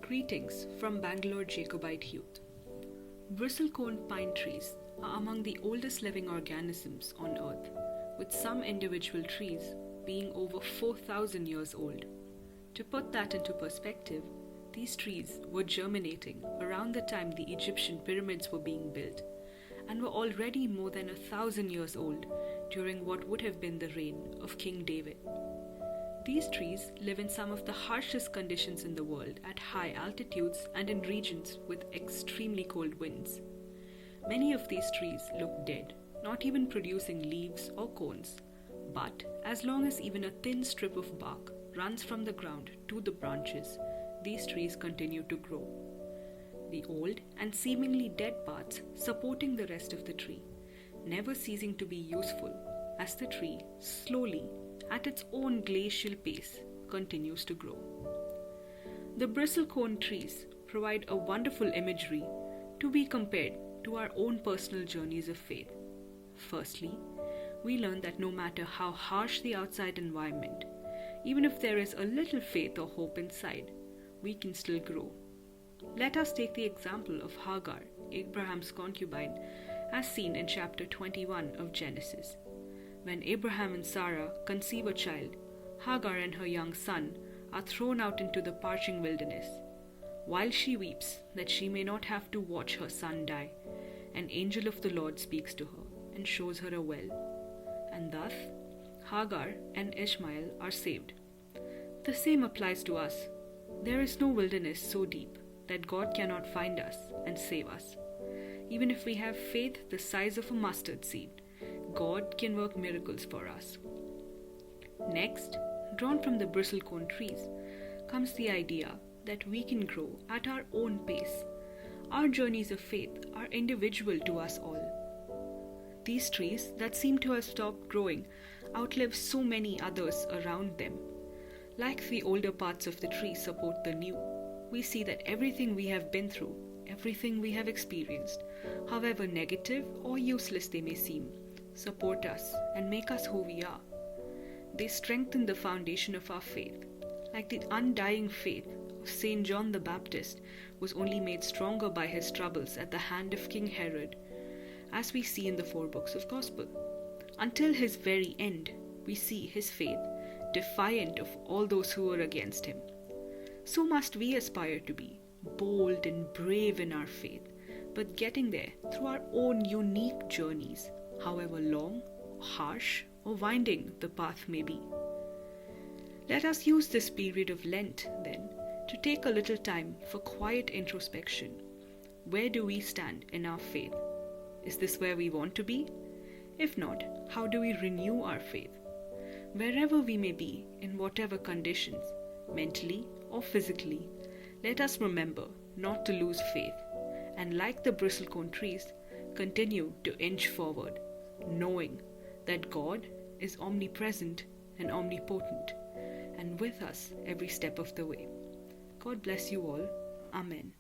Greetings from Bangalore Jacobite Youth. Bristlecone pine trees are among the oldest living organisms on Earth, with some individual trees being over 4,000 years old. To put that into perspective, these trees were germinating around the time the Egyptian pyramids were being built and were already more than 1,000 years old during what would have been the reign of King David. These trees live in some of the harshest conditions in the world at high altitudes and in regions with extremely cold winds. Many of these trees look dead, not even producing leaves or cones. But as long as even a thin strip of bark runs from the ground to the branches, these trees continue to grow. The old and seemingly dead parts supporting the rest of the tree, never ceasing to be useful as the tree slowly, at its own glacial pace, continues to grow. The bristlecone trees provide a wonderful imagery to be compared to our own personal journeys of faith. Firstly, we learn that no matter how harsh the outside environment, even if there is a little faith or hope inside, we can still grow. Let us take the example of Hagar, Abraham's concubine, as seen in chapter 21 of Genesis. When Abraham and Sarah conceive a child, Hagar and her young son are thrown out into the parching wilderness. While she weeps that she may not have to watch her son die, an angel of the Lord speaks to her and shows her a well. And thus, Hagar and Ishmael are saved. The same applies to us. There is no wilderness so deep that God cannot find us and save us. Even if we have faith the size of a mustard seed, God can work miracles for us. Next, drawn from the bristlecone trees, comes the idea that we can grow at our own pace. Our journeys of faith are individual to us all. These trees that seem to have stopped growing outlive so many others around them. Like the older parts of the tree support the new, we see that everything we have been through, everything we have experienced, however negative or useless they may seem, support us and make us who we are. They strengthen the foundation of our faith, like the undying faith of Saint John the Baptist was only made stronger by his troubles at the hand of King Herod, as we see in the 4 books of Gospel. Until his very end, we see his faith defiant of all those who were against him. So must we aspire to be, bold and brave in our faith, but getting there through our own unique journeys, however long, harsh, or winding the path may be. Let us use this period of Lent, then, to take a little time for quiet introspection. Where do we stand in our faith? Is this where we want to be? If not, how do we renew our faith? Wherever we may be, in whatever conditions, mentally or physically, let us remember not to lose faith, and like the bristlecone trees, continue to inch forward, knowing that God is omnipresent and omnipotent, and with us every step of the way. God bless you all. Amen.